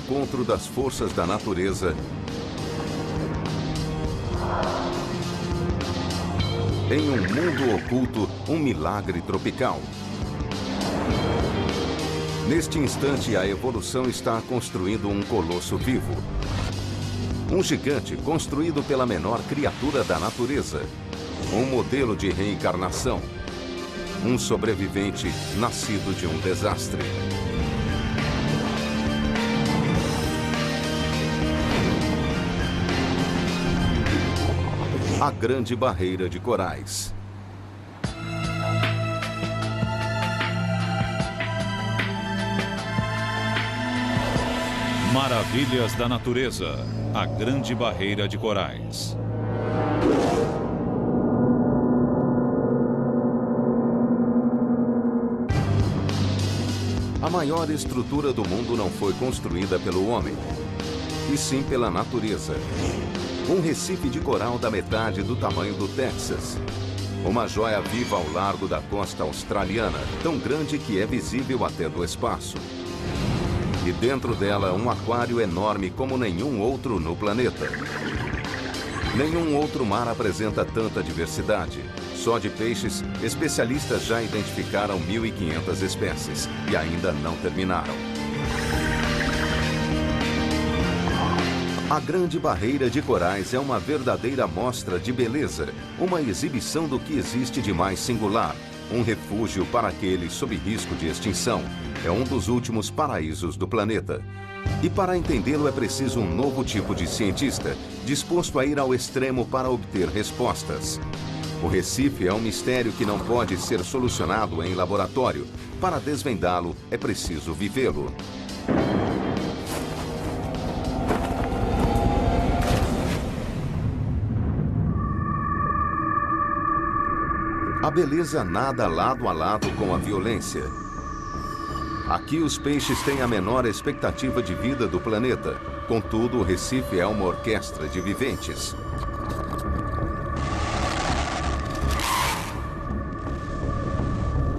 encontro das forças da natureza em um mundo oculto, um milagre tropical. Neste instante, a evolução está construindo um colosso vivo. Um gigante construído pela menor criatura da natureza. Um modelo de reencarnação. Um sobrevivente nascido de um desastre. A Grande Barreira de Corais. Maravilhas da natureza. A Grande Barreira de Corais. A maior estrutura do mundo não foi construída pelo homem, e sim pela natureza. Um recife de coral da metade do tamanho do Texas. Uma joia viva ao largo da costa australiana, tão grande que é visível até do espaço. E dentro dela, um aquário enorme como nenhum outro no planeta. Nenhum outro mar apresenta tanta diversidade. Só de peixes, especialistas já identificaram 1.500 espécies e ainda não terminaram. A Grande Barreira de Corais é uma verdadeira mostra de beleza, uma exibição do que existe de mais singular, um refúgio para aqueles sob risco de extinção. É um dos últimos paraísos do planeta. E para entendê-lo é preciso um novo tipo de cientista, disposto a ir ao extremo para obter respostas. O Recife é um mistério que não pode ser solucionado em laboratório. Para desvendá-lo, é preciso vivê-lo. A beleza nada lado a lado com a violência. Aqui os peixes têm a menor expectativa de vida do planeta. Contudo, o Recife é uma orquestra de viventes.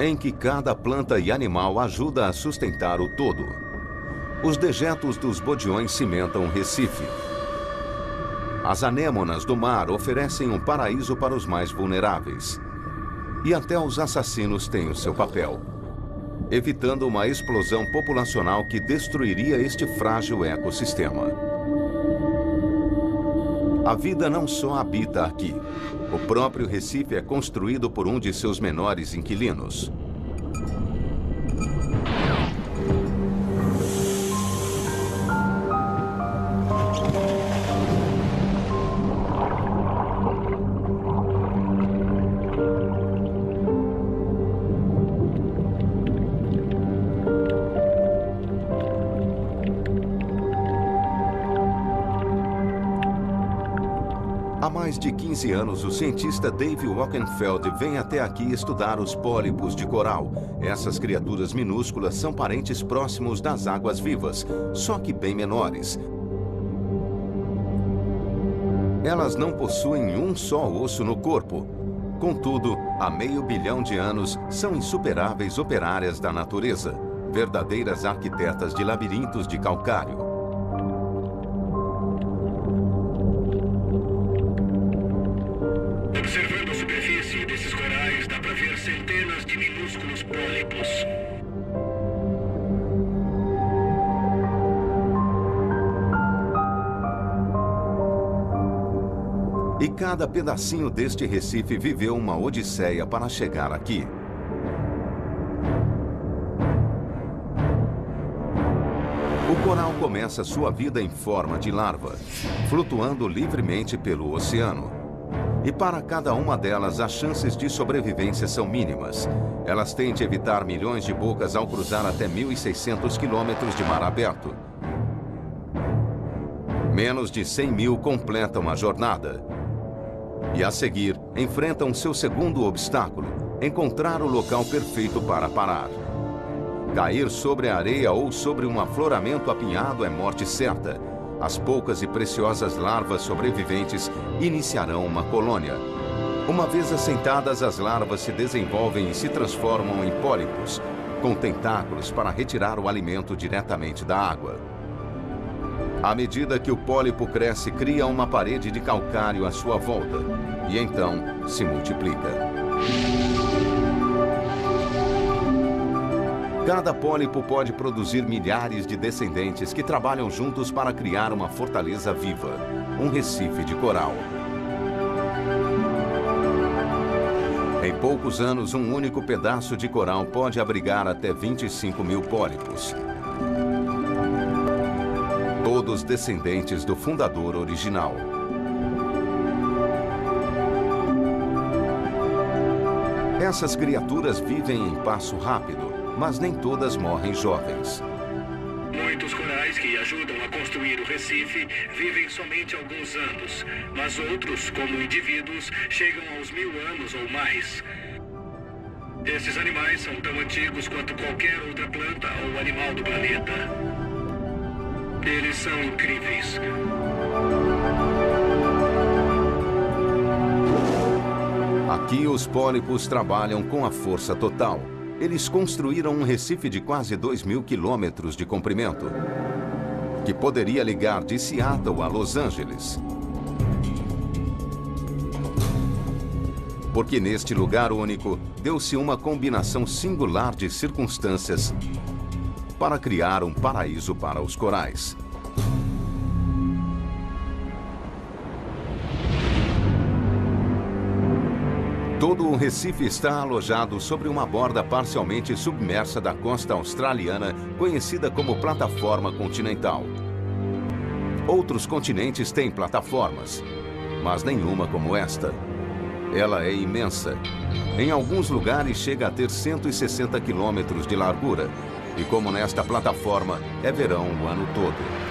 Em que cada planta e animal ajuda a sustentar o todo. Os dejetos dos bodiões cimentam o Recife. As anêmonas do mar oferecem um paraíso para os mais vulneráveis. E até os assassinos têm o seu papel, evitando uma explosão populacional que destruiria este frágil ecossistema. A vida não só habita aqui. O próprio Recife é construído por um de seus menores inquilinos. Há mais de 15 anos, o cientista Dave Wockenfeld vem até aqui estudar os pólipos de coral. Essas criaturas minúsculas são parentes próximos das águas vivas, só que bem menores. Elas não possuem um só osso no corpo. Contudo, há meio bilhão de anos, são insuperáveis operárias da natureza, verdadeiras arquitetas de labirintos de calcário. Observando a superfície desses corais, dá para ver centenas de minúsculos pólipos. E cada pedacinho deste Recife viveu uma odisseia para chegar aqui. O coral começa sua vida em forma de larva, flutuando livremente pelo oceano. E para cada uma delas, as chances de sobrevivência são mínimas. Elas têm de evitar milhões de bocas ao cruzar até 1.600 quilômetros de mar aberto. Menos de 100 mil completam a jornada. E a seguir, enfrentam seu segundo obstáculo, encontrar o local perfeito para parar. Cair sobre a areia ou sobre um afloramento apinhado é morte certa. As poucas e preciosas larvas sobreviventes iniciarão uma colônia. Uma vez assentadas, as larvas se desenvolvem e se transformam em pólipos, com tentáculos para retirar o alimento diretamente da água. À medida que o pólipo cresce, cria uma parede de calcário à sua volta e então se multiplica. Cada pólipo pode produzir milhares de descendentes que trabalham juntos para criar uma fortaleza viva, um recife de coral. Em poucos anos, um único pedaço de coral pode abrigar até 25 mil pólipos. Todos descendentes do fundador original. Essas criaturas vivem em passo rápido, mas nem todas morrem jovens. Muitos corais que ajudam a construir o Recife vivem somente alguns anos, mas outros, como indivíduos, chegam aos 1000 anos ou mais. Esses animais são tão antigos quanto qualquer outra planta ou animal do planeta. Eles são incríveis. Aqui os pólipos trabalham com a força total. Eles construíram um recife de quase 2.000 quilômetros de comprimento, que poderia ligar de Seattle a Los Angeles. Porque neste lugar único, deu-se uma combinação singular de circunstâncias para criar um paraíso para os corais. Todo o Recife está alojado sobre uma borda parcialmente submersa da costa australiana, conhecida como plataforma continental. Outros continentes têm plataformas, mas nenhuma como esta. Ela é imensa. Em alguns lugares chega a ter 160 quilômetros de largura. E como nesta plataforma, é verão o ano todo.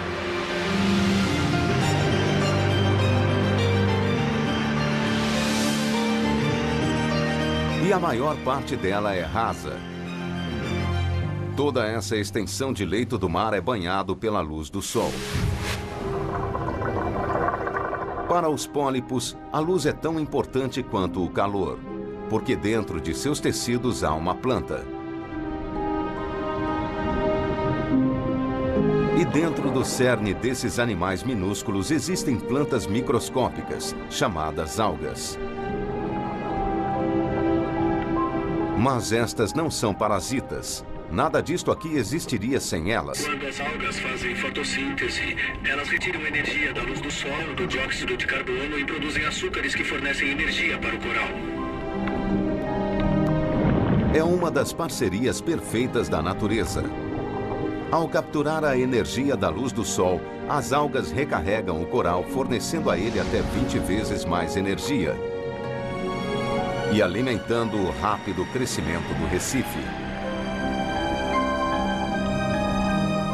E a maior parte dela é rasa. Toda essa extensão de leito do mar é banhado pela luz do sol. Para os pólipos, a luz é tão importante quanto o calor, porque dentro de seus tecidos há uma planta. E dentro do cerne desses animais minúsculos existem plantas microscópicas, chamadas algas. Mas estas não são parasitas. Nada disto aqui existiria sem elas. Quando as algas fazem fotossíntese, elas retiram energia da luz do sol, do dióxido de carbono e produzem açúcares que fornecem energia para o coral. É uma das parcerias perfeitas da natureza. Ao capturar a energia da luz do sol, as algas recarregam o coral, fornecendo a ele até 20 vezes mais energia e alimentando o rápido crescimento do Recife.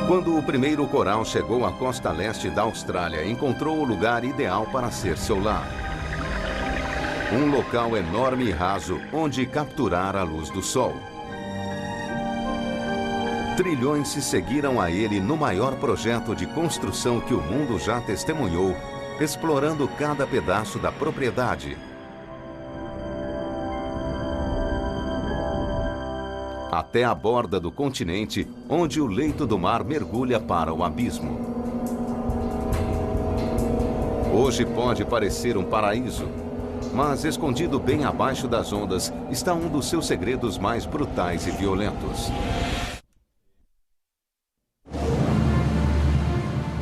Quando o primeiro coral chegou à costa leste da Austrália, encontrou o lugar ideal para ser seu lar. Um local enorme e raso, onde capturar a luz do sol. Trilhões se seguiram a ele no maior projeto de construção que o mundo já testemunhou, explorando cada pedaço da propriedade. Até a borda do continente, onde o leito do mar mergulha para o abismo. Hoje pode parecer um paraíso, mas escondido bem abaixo das ondas está um dos seus segredos mais brutais e violentos.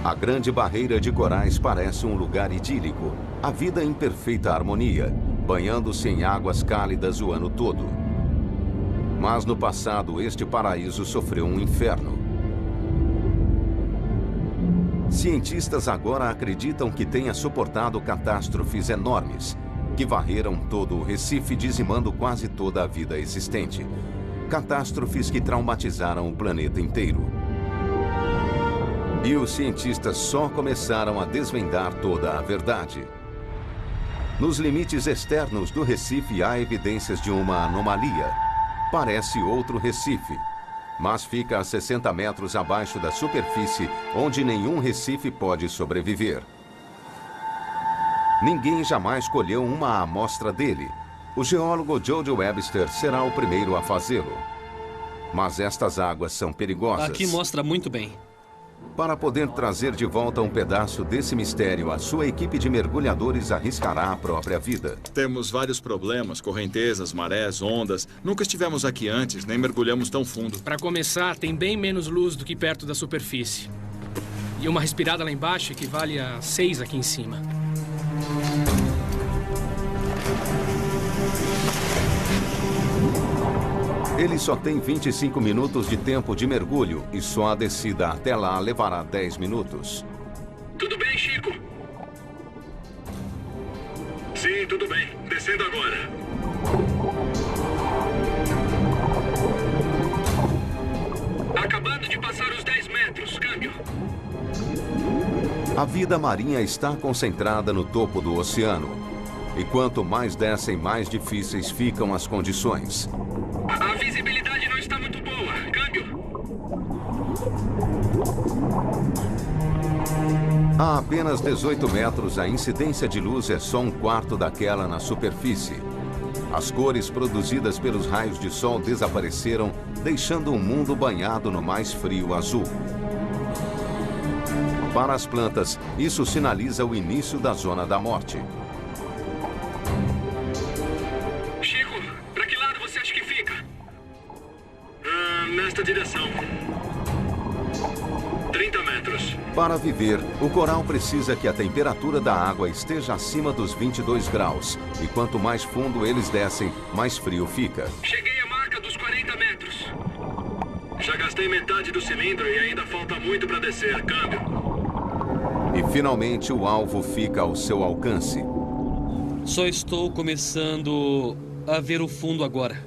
A Grande Barreira de Corais parece um lugar idílico, a vida em perfeita harmonia, banhando-se em águas cálidas o ano todo. Mas no passado, este paraíso sofreu um inferno. Cientistas agora acreditam que tenha suportado catástrofes enormes, que varreram todo o Recife, dizimando quase toda a vida existente. Catástrofes que traumatizaram o planeta inteiro. E os cientistas só começaram a desvendar toda a verdade. Nos limites externos do Recife há evidências de uma anomalia. Parece outro Recife, mas fica a 60 metros abaixo da superfície, onde nenhum Recife pode sobreviver. Ninguém jamais colheu uma amostra dele. O geólogo Jody Webster será o primeiro a fazê-lo. Mas estas águas são perigosas. Aqui mostra muito bem. Para poder trazer de volta um pedaço desse mistério, a sua equipe de mergulhadores arriscará a própria vida. Temos vários problemas, correntezas, marés, ondas. Nunca estivemos aqui antes, nem mergulhamos tão fundo. Para começar, tem bem menos luz do que perto da superfície. E uma respirada lá embaixo equivale a 6 aqui em cima. Ele só tem 25 minutos de tempo de mergulho e só a descida até lá levará 10 minutos. Tudo bem, Chico? Sim, tudo bem. Descendo agora. Acabando de passar os 10 metros. Câmbio. A vida marinha está concentrada no topo do oceano. E quanto mais descem, mais difíceis ficam as condições. A visibilidade não está muito boa. Câmbio. A apenas 18 metros, a incidência de luz é só um quarto daquela na superfície. As cores produzidas pelos raios de sol desapareceram, deixando um mundo banhado no mais frio azul. Para as plantas, isso sinaliza o início da zona da morte. Chico, para que lado você acha que fica? Nesta direção. 30 metros. Para viver, o coral precisa que a temperatura da água esteja acima dos 22 graus. E quanto mais fundo eles descem, mais frio fica. Cheguei à marca dos 40 metros. Já gastei metade do cilindro e ainda falta muito para descer. Câmbio. E finalmente o alvo fica ao seu alcance. Só estou começando a ver o fundo agora.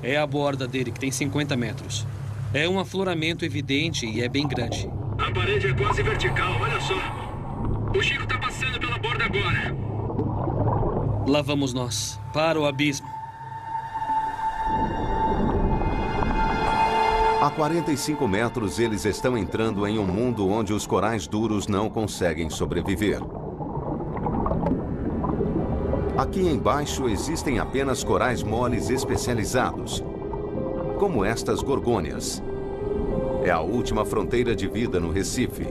É a borda dele, que tem 50 metros. É um afloramento evidente e é bem grande. A parede é quase vertical, olha só. O Chico tá passando pela borda agora. Lá vamos nós, para o abismo. A 45 metros, eles estão entrando em um mundo onde os corais duros não conseguem sobreviver. Aqui embaixo existem apenas corais moles especializados, como estas gorgônias. É a última fronteira de vida no Recife.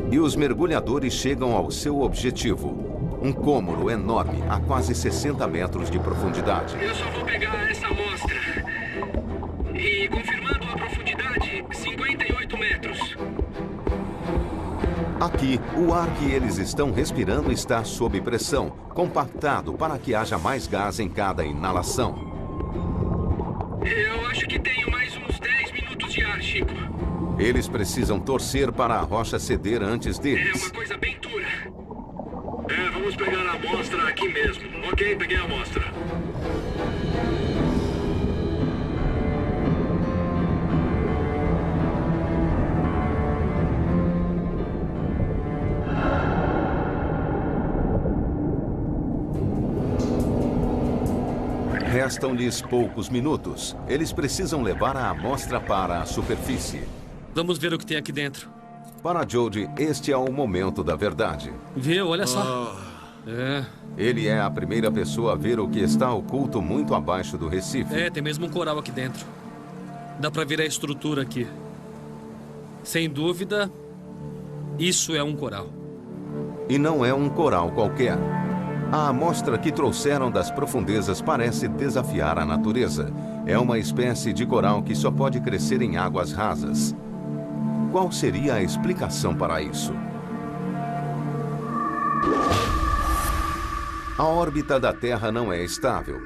E os mergulhadores chegam ao seu objetivo, um cômoro enorme a quase 60 metros de profundidade. Eu só vou pegar essa amostra. E confirmando a profundidade, 58 metros. Aqui, o ar que eles estão respirando está sob pressão, compactado para que haja mais gás em cada inalação. Eu acho que tenho mais uns 10 minutos de ar, Chico. Eles precisam torcer para a rocha ceder antes É deles. uma coisa bem dura. Vamos pegar a amostra aqui mesmo. Ok, peguei a amostra. Restam-lhes poucos minutos. Eles precisam levar a amostra para a superfície. Vamos ver o que tem aqui dentro. Para Jody, este é o momento da verdade. Viu? Olha só. É. Ele é a primeira pessoa a ver o que está oculto muito abaixo do Recife. É, tem mesmo um coral aqui dentro. Dá pra ver a estrutura aqui. Sem dúvida, isso é um coral. E não é um coral qualquer. A amostra que trouxeram das profundezas parece desafiar a natureza. É uma espécie de coral que só pode crescer em águas rasas. Qual seria a explicação para isso? A órbita da Terra não é estável.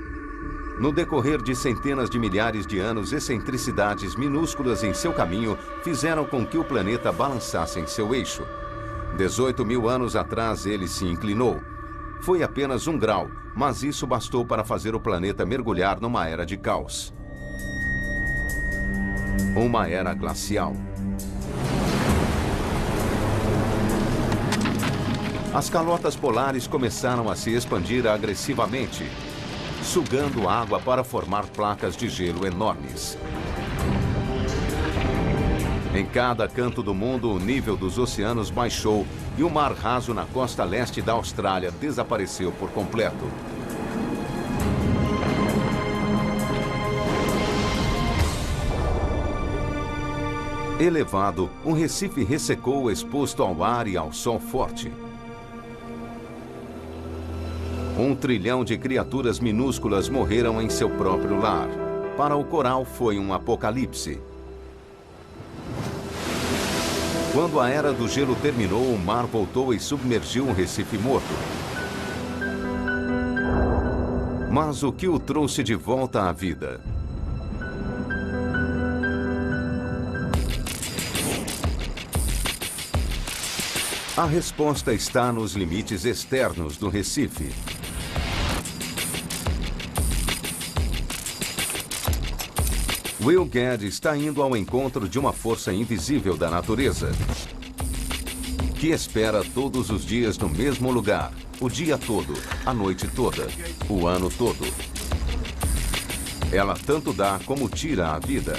No decorrer de centenas de milhares de anos, excentricidades minúsculas em seu caminho fizeram com que o planeta balançasse em seu eixo. 18 mil anos atrás, ele se inclinou. Foi apenas 1 grau, mas isso bastou para fazer o planeta mergulhar numa era de caos. Uma era glacial. As calotas polares começaram a se expandir agressivamente, sugando água para formar placas de gelo enormes. Em cada canto do mundo, o nível dos oceanos baixou e o mar raso na costa leste da Austrália desapareceu por completo. Elevado, um recife ressecou exposto ao ar e ao sol forte. 1 trilhão de criaturas minúsculas morreram em seu próprio lar. Para o coral foi um apocalipse. Quando a Era do Gelo terminou, o mar voltou e submergiu um recife morto. Mas o que o trouxe de volta à vida? A resposta está nos limites externos do recife. Will Gadd está indo ao encontro de uma força invisível da natureza, que espera todos os dias no mesmo lugar, o dia todo, a noite toda, o ano todo. Ela tanto dá como tira a vida.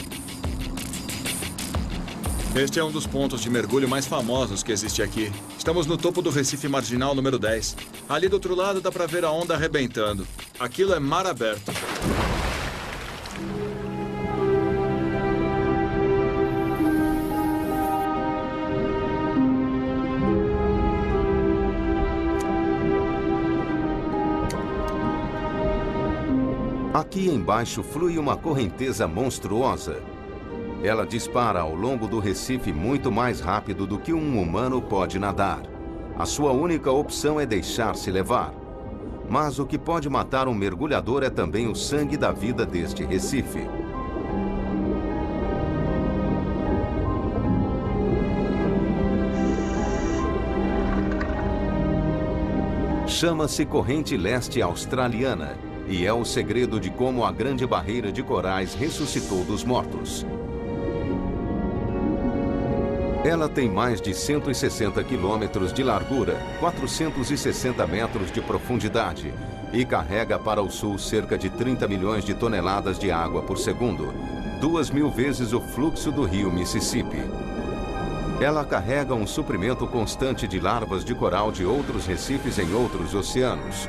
Este é um dos pontos de mergulho mais famosos que existe aqui. Estamos no topo do Recife Marginal número 10. Ali do outro lado dá para ver a onda arrebentando. Aquilo é mar aberto. Aqui embaixo flui uma correnteza monstruosa. Ela dispara ao longo do recife muito mais rápido do que um humano pode nadar. A sua única opção é deixar-se levar. Mas o que pode matar um mergulhador é também o sangue da vida deste recife. Chama-se Corrente Leste Australiana e é o segredo de como a Grande Barreira de Corais ressuscitou dos mortos. Ela tem mais de 160 quilômetros de largura, 460 metros de profundidade e carrega para o sul cerca de 30 milhões de toneladas de água por segundo, 2.000 vezes o fluxo do rio Mississippi. Ela carrega um suprimento constante de larvas de coral de outros recifes em outros oceanos,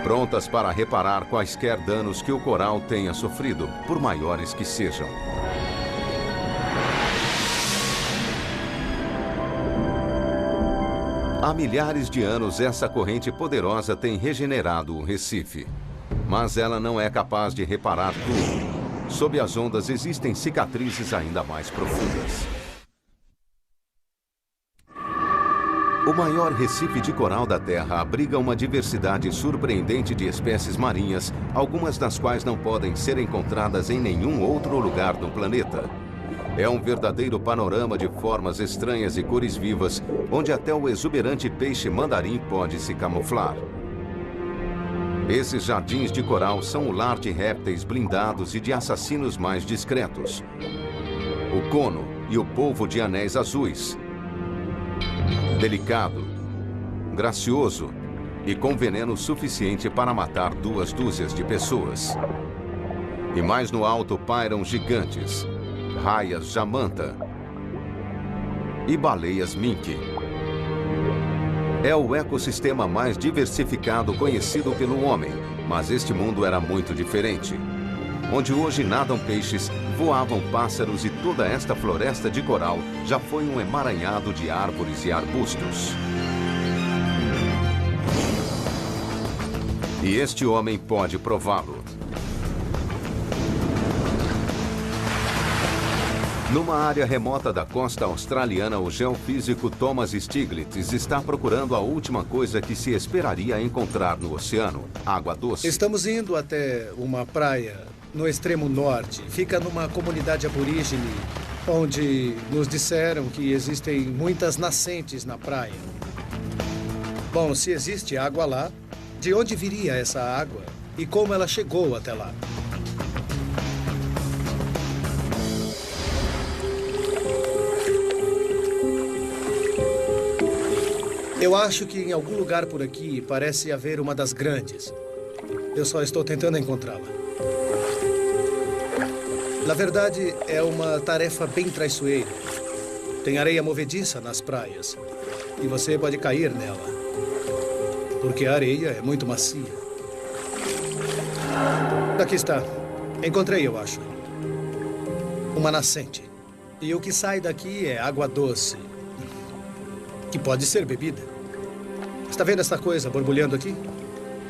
prontas para reparar quaisquer danos que o coral tenha sofrido, por maiores que sejam. Há milhares de anos, essa corrente poderosa tem regenerado o Recife. Mas ela não é capaz de reparar tudo. Sob as ondas existem cicatrizes ainda mais profundas. O maior recife de coral da Terra abriga uma diversidade surpreendente de espécies marinhas, algumas das quais não podem ser encontradas em nenhum outro lugar do planeta. É um verdadeiro panorama de formas estranhas e cores vivas, onde até o exuberante peixe mandarim pode se camuflar. Esses jardins de coral são o lar de répteis blindados e de assassinos mais discretos. O cono e o polvo de anéis azuis. Delicado, gracioso e com veneno suficiente para matar 2 dúzias de pessoas. E mais no alto pairam gigantes, raias jamanta e baleias mink. É o ecossistema mais diversificado conhecido pelo homem, mas este mundo era muito diferente. Onde hoje nadam peixes, voavam pássaros e toda esta floresta de coral já foi um emaranhado de árvores e arbustos. E este homem pode prová-lo. Numa área remota da costa australiana, o geofísico Thomas Stiglitz está procurando a última coisa que se esperaria encontrar no oceano: água doce. Estamos indo até uma praia no extremo norte. Fica numa comunidade aborígene, onde nos disseram que existem muitas nascentes na praia. Bom, se existe água lá, de onde viria essa água e como ela chegou até lá? Eu acho que em algum lugar por aqui parece haver uma das grandes. Eu só estou tentando encontrá-la. Na verdade, é uma tarefa bem traiçoeira. Tem areia movediça nas praias e você pode cair nela, porque a areia é muito macia. Aqui está. Encontrei, eu acho. Uma nascente. E o que sai daqui é água doce, que pode ser bebida. Está vendo essa coisa borbulhando aqui?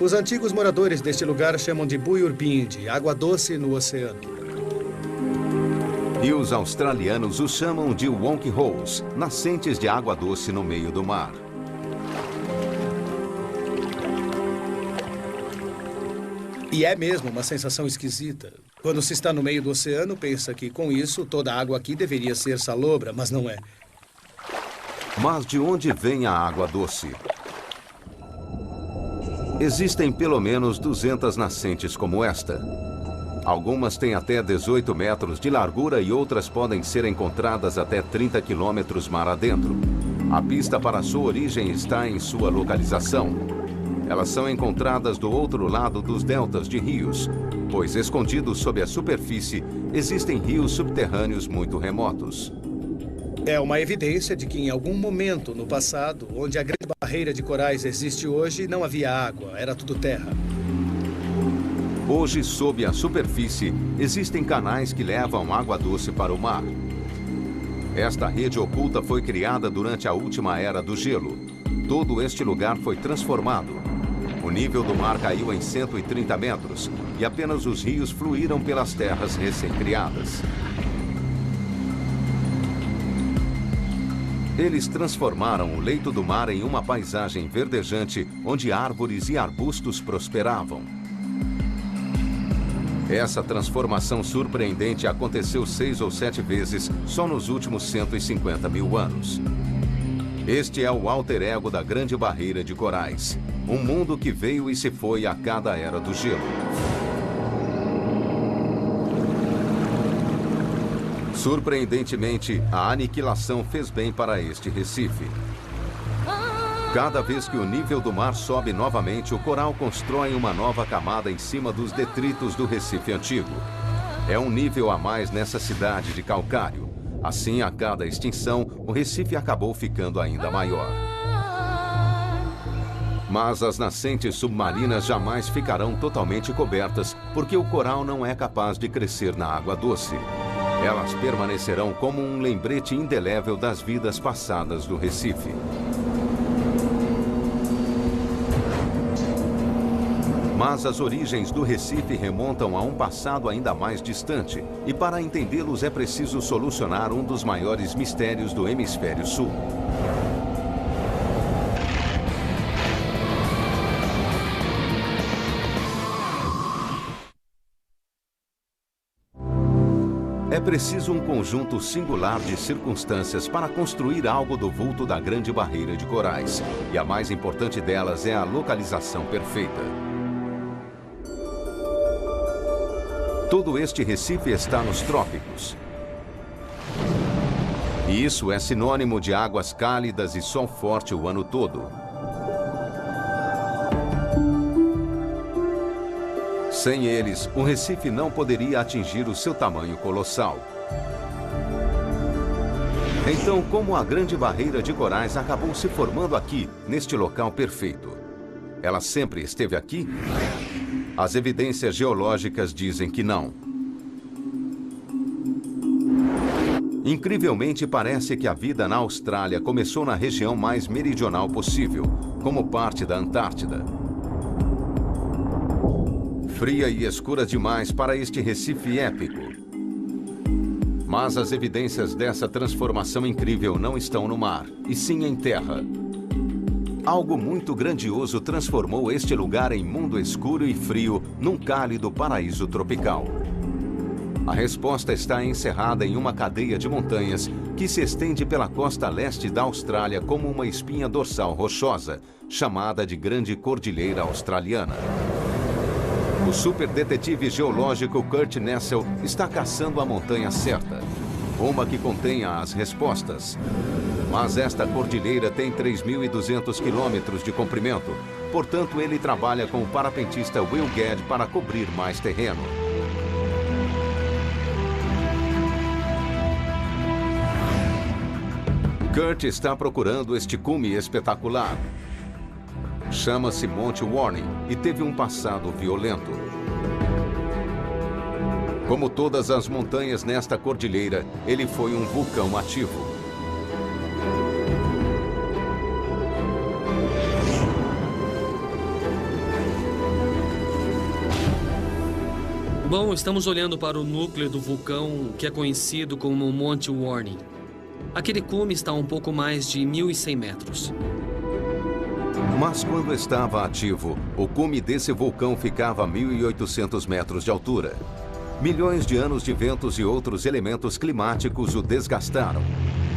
Os antigos moradores deste lugar chamam de Buyurbindi, água doce no oceano. E os australianos os chamam de Wonk Holes, nascentes de água doce no meio do mar. E é mesmo uma sensação esquisita. Quando se está no meio do oceano, pensa que com isso toda a água aqui deveria ser salobra, mas não é. Mas de onde vem a água doce? Existem pelo menos 200 nascentes como esta. Algumas têm até 18 metros de largura e outras podem ser encontradas até 30 quilômetros mar adentro. A pista para sua origem está em sua localização. Elas são encontradas do outro lado dos deltas de rios, pois escondidos sob a superfície existem rios subterrâneos muito remotos. É uma evidência de que em algum momento no passado, onde a grande barreira de corais existe hoje, não havia água, era tudo terra. Hoje, sob a superfície, existem canais que levam água doce para o mar. Esta rede oculta foi criada durante a última era do gelo. Todo este lugar foi transformado. O nível do mar caiu em 130 metros e apenas os rios fluíram pelas terras recém-criadas. Eles transformaram o leito do mar em uma paisagem verdejante onde árvores e arbustos prosperavam. Essa transformação surpreendente aconteceu 6 ou 7 vezes só nos últimos 150 mil anos. Este é o alter ego da Grande Barreira de Corais. Um mundo que veio e se foi a cada era do gelo. Surpreendentemente, a aniquilação fez bem para este recife. Cada vez que o nível do mar sobe novamente, o coral constrói uma nova camada em cima dos detritos do recife antigo. É um nível a mais nessa cidade de calcário. Assim, a cada extinção, o recife acabou ficando ainda maior. Mas as nascentes submarinas jamais ficarão totalmente cobertas, porque o coral não é capaz de crescer na água doce. Elas permanecerão como um lembrete indelével das vidas passadas do Recife. Mas as origens do Recife remontam a um passado ainda mais distante, e para entendê-los é preciso solucionar um dos maiores mistérios do Hemisfério Sul. É preciso um conjunto singular de circunstâncias para construir algo do vulto da Grande Barreira de Corais, e a mais importante delas é a localização perfeita. Todo este recife está nos trópicos. E isso é sinônimo de águas cálidas e sol forte o ano todo. Sem eles, o Recife não poderia atingir o seu tamanho colossal. Então, como a Grande Barreira de Corais acabou se formando aqui, neste local perfeito? Ela sempre esteve aqui? As evidências geológicas dizem que não. Incrivelmente, parece que a vida na Austrália começou na região mais meridional possível, como parte da Antártida. Fria e escura demais para este Recife épico. Mas as evidências dessa transformação incrível não estão no mar, e sim em terra. Algo muito grandioso transformou este lugar em mundo escuro e frio num cálido paraíso tropical. A resposta está encerrada em uma cadeia de montanhas que se estende pela costa leste da Austrália como uma espinha dorsal rochosa, chamada de Grande Cordilheira Australiana. O superdetetive geológico Kurt Nessel está caçando a montanha certa, uma que contenha as respostas. Mas esta cordilheira tem 3.200 quilômetros de comprimento, portanto ele trabalha com o parapentista Will Gadd para cobrir mais terreno. Kurt está procurando este cume espetacular. Chama-se Monte Warning e teve um passado violento. Como todas as montanhas nesta cordilheira, ele foi um vulcão ativo. Bom, estamos olhando para o núcleo do vulcão que é conhecido como Monte Warning. Aquele cume está a um pouco mais de 1.100 metros. Mas quando estava ativo, o cume desse vulcão ficava a 1.800 metros de altura. Milhões de anos de ventos e outros elementos climáticos o desgastaram.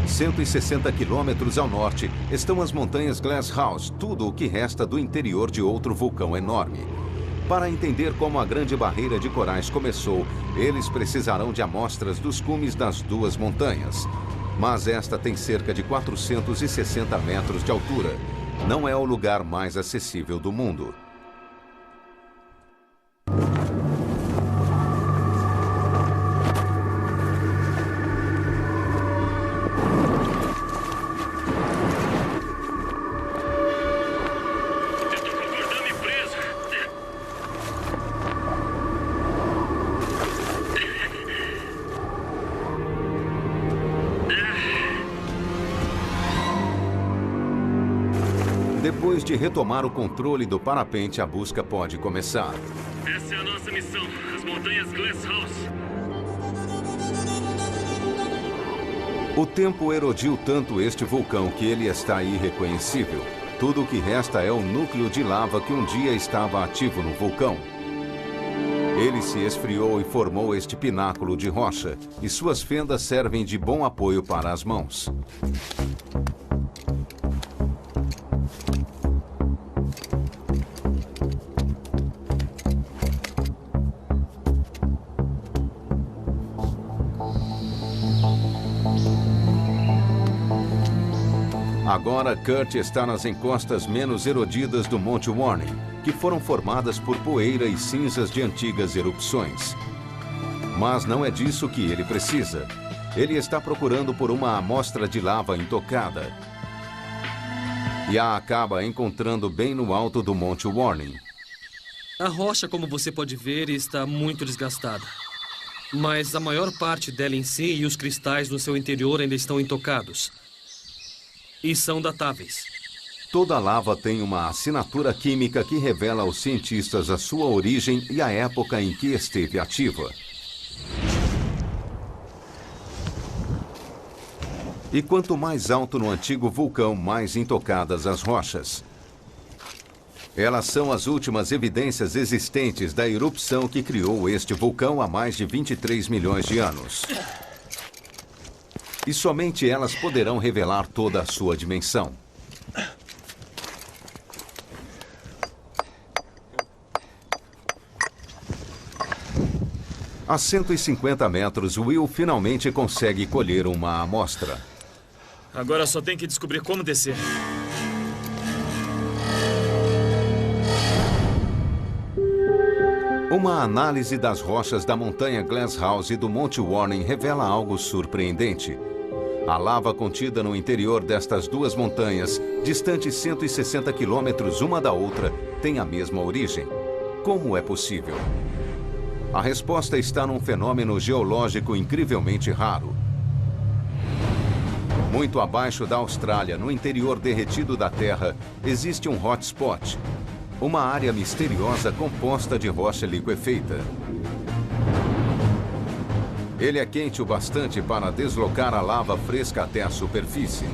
160 quilômetros ao norte estão as montanhas Glasshouse, tudo o que resta do interior de outro vulcão enorme. Para entender como a Grande Barreira de Corais começou, eles precisarão de amostras dos cumes das duas montanhas. Mas esta tem cerca de 460 metros de altura. Não é o lugar mais acessível do mundo. Depois de retomar o controle do parapente, a busca pode começar. Essa é a nossa missão, as montanhas Glasshouse. O tempo erodiu tanto este vulcão que ele está irreconhecível. Tudo o que resta é o núcleo de lava que um dia estava ativo no vulcão. Ele se esfriou e formou este pináculo de rocha, e suas fendas servem de bom apoio para as mãos. Agora, Kurt está nas encostas menos erodidas do Monte Warning, que foram formadas por poeira e cinzas de antigas erupções. Mas não é disso que ele precisa. Ele está procurando por uma amostra de lava intocada. E a acaba encontrando bem no alto do Monte Warning. A rocha, como você pode ver, está muito desgastada. Mas a maior parte dela em si e os cristais no seu interior ainda estão intocados. E são datáveis. Toda lava tem uma assinatura química que revela aos cientistas a sua origem e a época em que esteve ativa. E quanto mais alto no antigo vulcão, mais intocadas as rochas. Elas são as últimas evidências existentes da erupção que criou este vulcão há mais de 23 milhões de anos. E somente elas poderão revelar toda a sua dimensão. A 150 metros, Will finalmente consegue colher uma amostra. Agora só tem que descobrir como descer. Uma análise das rochas da montanha Glasshouse e do Monte Warning revela algo surpreendente. A lava contida no interior destas duas montanhas, distantes 160 quilômetros uma da outra, tem a mesma origem. Como é possível? A resposta está num fenômeno geológico incrivelmente raro. Muito abaixo da Austrália, no interior derretido da Terra, existe um hotspot, uma área misteriosa composta de rocha liquefeita. Ele é quente o bastante para deslocar a lava fresca até a superfície.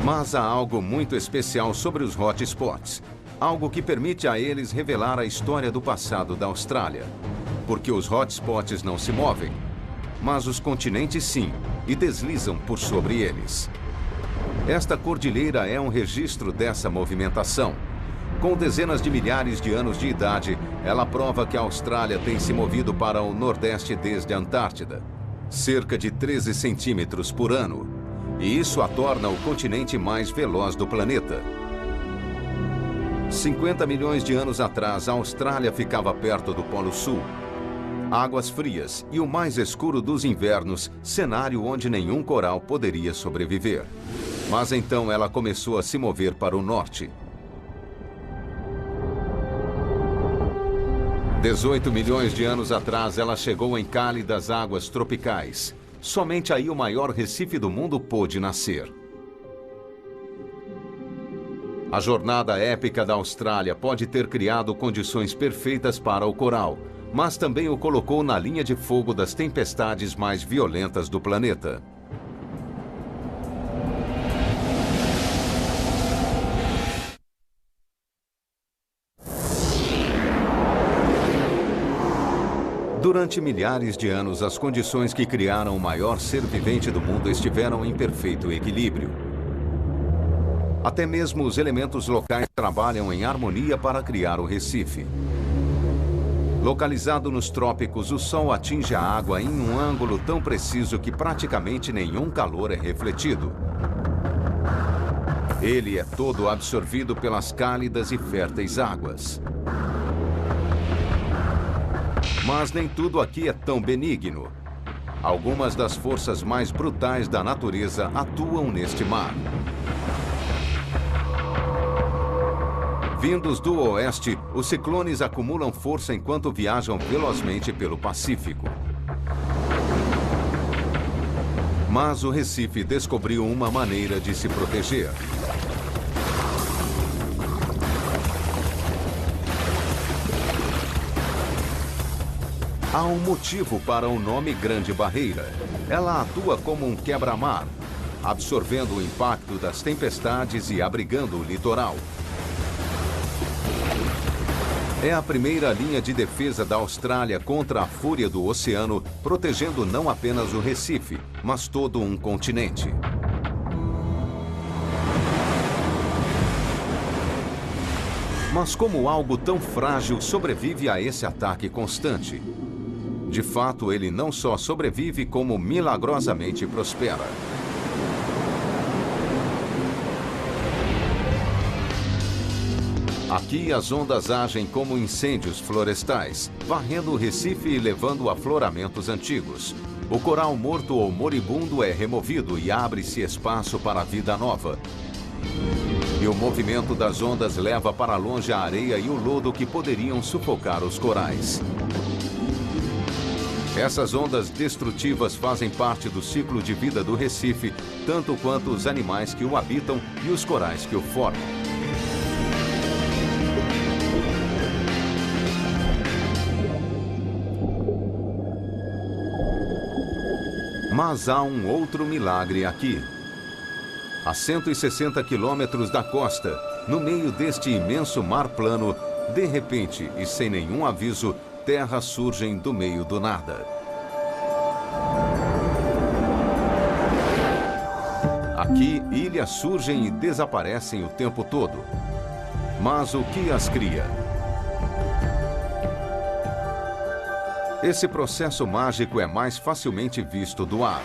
Mas há algo muito especial sobre os hotspots, algo que permite a eles revelar a história do passado da Austrália. Porque os hotspots não se movem, mas os continentes sim, e deslizam por sobre eles. Esta cordilheira é um registro dessa movimentação. Com dezenas de milhares de anos de idade, ela prova que a Austrália tem se movido para o nordeste desde a Antártida, cerca de 13 centímetros por ano. E isso a torna o continente mais veloz do planeta. 50 milhões de anos atrás, a Austrália ficava perto do Polo Sul. Águas frias e o mais escuro dos invernos, cenário onde nenhum coral poderia sobreviver. Mas então ela começou a se mover para o norte. 18 milhões de anos atrás, ela chegou em cálidas águas tropicais. Somente aí o maior recife do mundo pôde nascer. A jornada épica da Austrália pode ter criado condições perfeitas para o coral, mas também o colocou na linha de fogo das tempestades mais violentas do planeta. Durante milhares de anos, as condições que criaram o maior ser vivente do mundo estiveram em perfeito equilíbrio. Até mesmo os elementos locais trabalham em harmonia para criar o Recife. Localizado nos trópicos, o Sol atinge a água em um ângulo tão preciso que praticamente nenhum calor é refletido. Ele é todo absorvido pelas cálidas e férteis águas. Mas nem tudo aqui é tão benigno. Algumas das forças mais brutais da natureza atuam neste mar. Vindos do oeste, os ciclones acumulam força enquanto viajam velozmente pelo Pacífico. Mas o Recife descobriu uma maneira de se proteger. Há um motivo para o nome Grande Barreira. Ela atua como um quebra-mar, absorvendo o impacto das tempestades e abrigando o litoral. É a primeira linha de defesa da Austrália contra a fúria do oceano, protegendo não apenas o Recife, mas todo um continente. Mas como algo tão frágil sobrevive a esse ataque constante? De fato, ele não só sobrevive, como milagrosamente prospera. Aqui, as ondas agem como incêndios florestais, varrendo o Recife e levando afloramentos antigos. O coral morto ou moribundo é removido e abre-se espaço para a vida nova. E o movimento das ondas leva para longe a areia e o lodo que poderiam sufocar os corais. Essas ondas destrutivas fazem parte do ciclo de vida do Recife, tanto quanto os animais que o habitam e os corais que o formam. Mas há um outro milagre aqui. A 160 quilômetros da costa, no meio deste imenso mar plano, de repente e sem nenhum aviso, terras surgem do meio do nada. Aqui, ilhas surgem e desaparecem o tempo todo. Mas o que as cria? Esse processo mágico é mais facilmente visto do ar.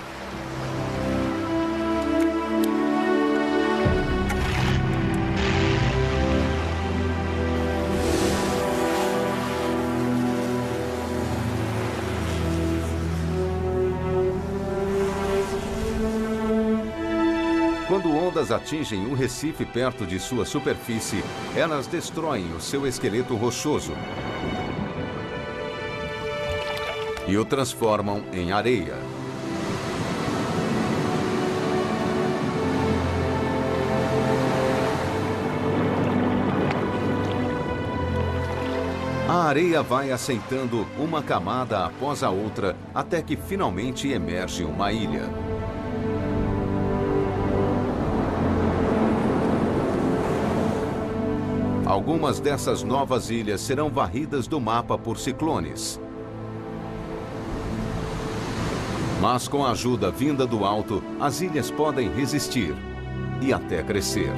Quando ondas atingem um recife perto de sua superfície, elas destroem o seu esqueleto rochoso e o transformam em areia. A areia vai assentando uma camada após a outra até que finalmente emerge uma ilha. Algumas dessas novas ilhas serão varridas do mapa por ciclones. Mas com a ajuda vinda do alto, as ilhas podem resistir e até crescer.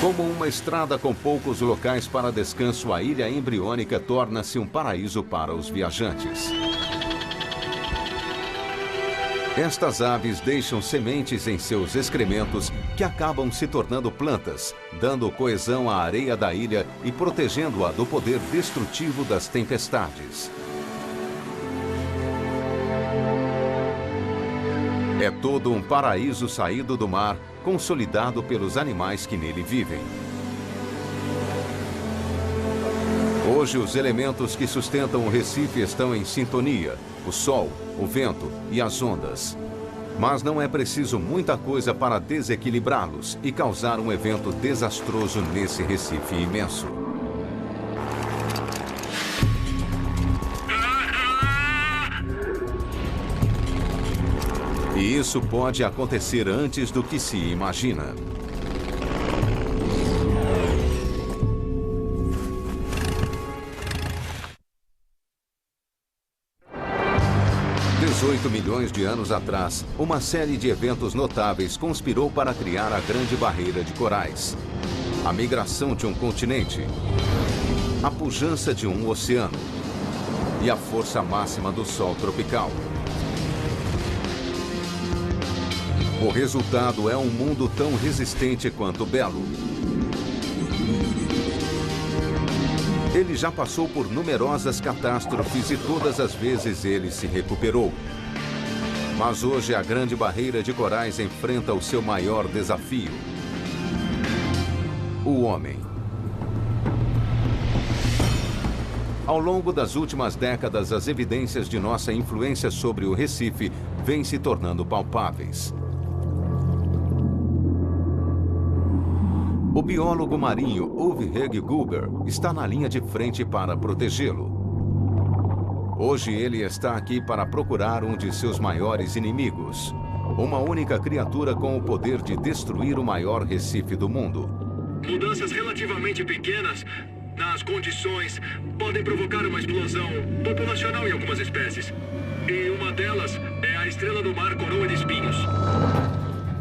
Como uma estrada com poucos locais para descanso, a ilha embriônica torna-se um paraíso para os viajantes. Estas aves deixam sementes em seus excrementos que acabam se tornando plantas, dando coesão à areia da ilha e protegendo-a do poder destrutivo das tempestades. É todo um paraíso saído do mar, consolidado pelos animais que nele vivem. Hoje, os elementos que sustentam o Recife estão em sintonia: o sol, o vento e as ondas. Mas não é preciso muita coisa para desequilibrá-los e causar um evento desastroso nesse Recife imenso. E isso pode acontecer antes do que se imagina. $18 milhões de anos atrás, uma série de eventos notáveis conspirou para criar a Grande Barreira de Corais. A migração de um continente, a pujança de um oceano e a força máxima do Sol tropical. O resultado é um mundo tão resistente quanto belo. Ele já passou por numerosas catástrofes e todas as vezes ele se recuperou. Mas hoje a Grande Barreira de Corais enfrenta o seu maior desafio: o homem. Ao longo das últimas décadas, as evidências de nossa influência sobre o Recife vêm se tornando palpáveis. O biólogo marinho Uwe Heg Guber está na linha de frente para protegê-lo. Hoje ele está aqui para procurar um de seus maiores inimigos, uma única criatura com o poder de destruir o maior recife do mundo. Mudanças relativamente pequenas nas condições podem provocar uma explosão populacional em algumas espécies. E uma delas é a estrela do mar coroa de espinhos.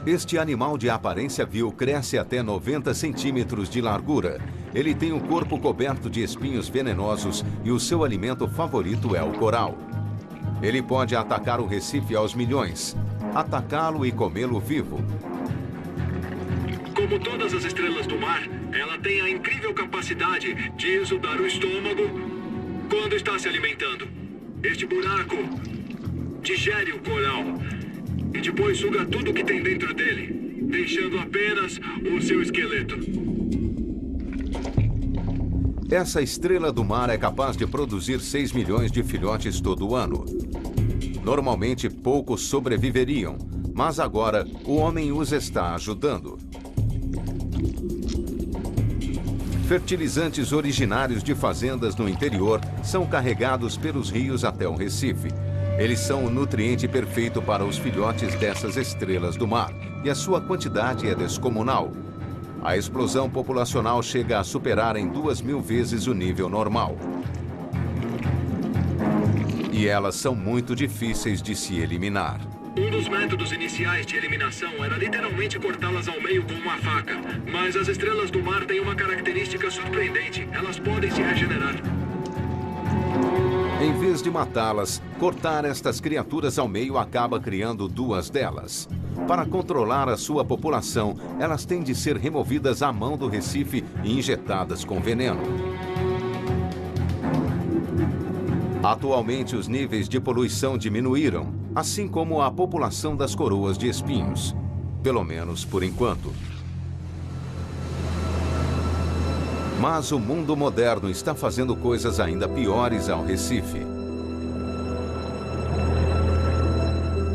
Este animal de aparência vil cresce até 90 centímetros de largura. Ele tem o corpo coberto de espinhos venenosos e o seu alimento favorito é o coral. Ele pode atacar o Recife aos milhões, atacá-lo e comê-lo vivo. Como todas as estrelas do mar, ela tem a incrível capacidade de exudar o estômago quando está se alimentando. Este buraco digere o coral e depois suga tudo que tem dentro dele, deixando apenas o seu esqueleto. Essa estrela do mar é capaz de produzir 6 milhões de filhotes todo ano. Normalmente, poucos sobreviveriam, mas agora o homem os está ajudando. Fertilizantes originários de fazendas no interior são carregados pelos rios até o Recife. Eles são o nutriente perfeito para os filhotes dessas estrelas do mar, e a sua quantidade é descomunal. A explosão populacional chega a superar em 2.000 vezes o nível normal. E elas são muito difíceis de se eliminar. Um dos métodos iniciais de eliminação era literalmente cortá-las ao meio com uma faca. Mas as estrelas do mar têm uma característica surpreendente: elas podem se regenerar. Em vez de matá-las, cortar estas criaturas ao meio acaba criando duas delas. Para controlar a sua população, elas têm de ser removidas à mão do Recife e injetadas com veneno. Atualmente, os níveis de poluição diminuíram, assim como a população das coroas de espinhos. Pelo menos por enquanto. Mas o mundo moderno está fazendo coisas ainda piores ao Recife.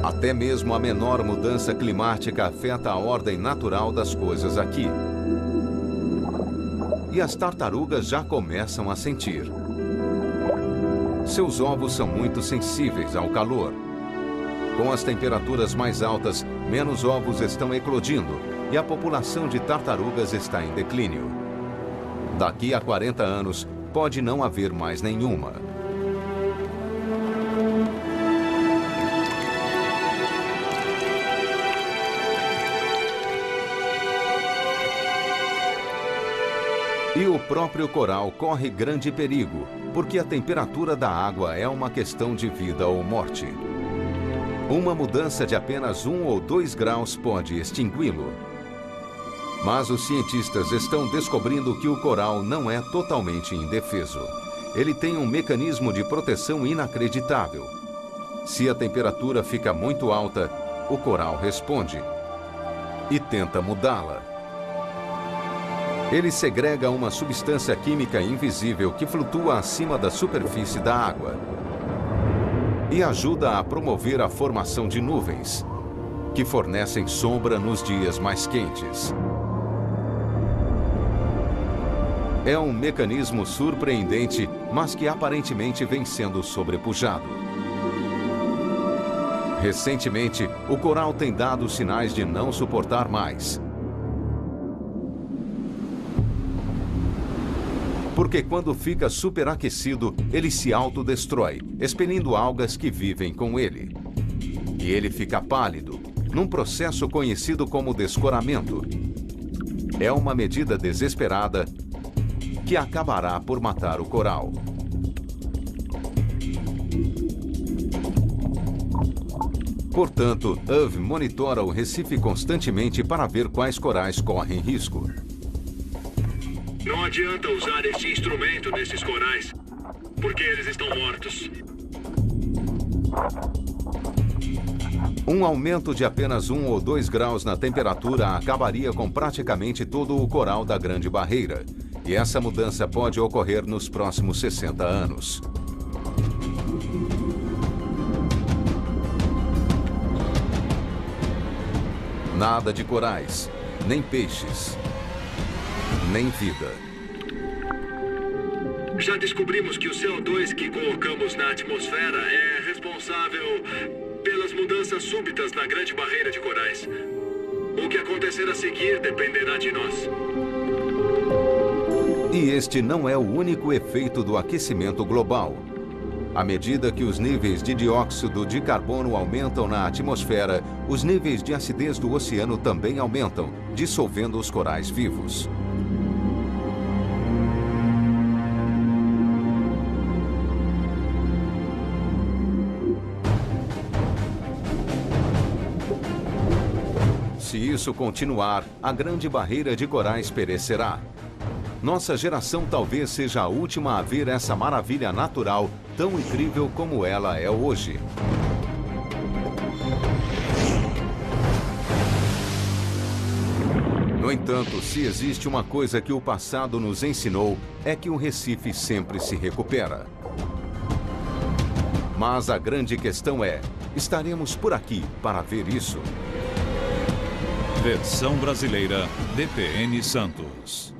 Até mesmo a menor mudança climática afeta a ordem natural das coisas aqui. E as tartarugas já começam a sentir. Seus ovos são muito sensíveis ao calor. Com as temperaturas mais altas, menos ovos estão eclodindo e a população de tartarugas está em declínio. Daqui a 40 anos, pode não haver mais nenhuma. E o próprio coral corre grande perigo, porque a temperatura da água é uma questão de vida ou morte. Uma mudança de apenas 1 ou 2 graus pode extingui-lo. Mas os cientistas estão descobrindo que o coral não é totalmente indefeso. Ele tem um mecanismo de proteção inacreditável. Se a temperatura fica muito alta, o coral responde e tenta mudá-la. Ele segrega uma substância química invisível que flutua acima da superfície da água e ajuda a promover a formação de nuvens, que fornecem sombra nos dias mais quentes. É um mecanismo surpreendente, mas que aparentemente vem sendo sobrepujado. Recentemente, o coral tem dado sinais de não suportar mais. Porque quando fica superaquecido, ele se autodestrói, expelindo algas que vivem com ele. E ele fica pálido, num processo conhecido como descoramento. É uma medida desesperada que acabará por matar o coral. Portanto, UV monitora o Recife constantemente para ver quais corais correm risco. Não adianta usar este instrumento nesses corais, porque eles estão mortos. Um aumento de apenas 1 ou 2 graus na temperatura acabaria com praticamente todo o coral da Grande Barreira. E essa mudança pode ocorrer nos próximos 60 anos. Nada de corais, nem peixes, nem vida. Já descobrimos que o CO2 que colocamos na atmosfera é responsável pelas mudanças súbitas na Grande Barreira de Corais. O que acontecer a seguir dependerá de nós. E este não é o único efeito do aquecimento global. À medida que os níveis de dióxido de carbono aumentam na atmosfera, os níveis de acidez do oceano também aumentam, dissolvendo os corais vivos. Se isso continuar, a Grande Barreira de Corais perecerá. Nossa geração talvez seja a última a ver essa maravilha natural tão incrível como ela é hoje. No entanto, se existe uma coisa que o passado nos ensinou, é que o Recife sempre se recupera. Mas a grande questão é, estaremos por aqui para ver isso? Versão brasileira, DPN Santos.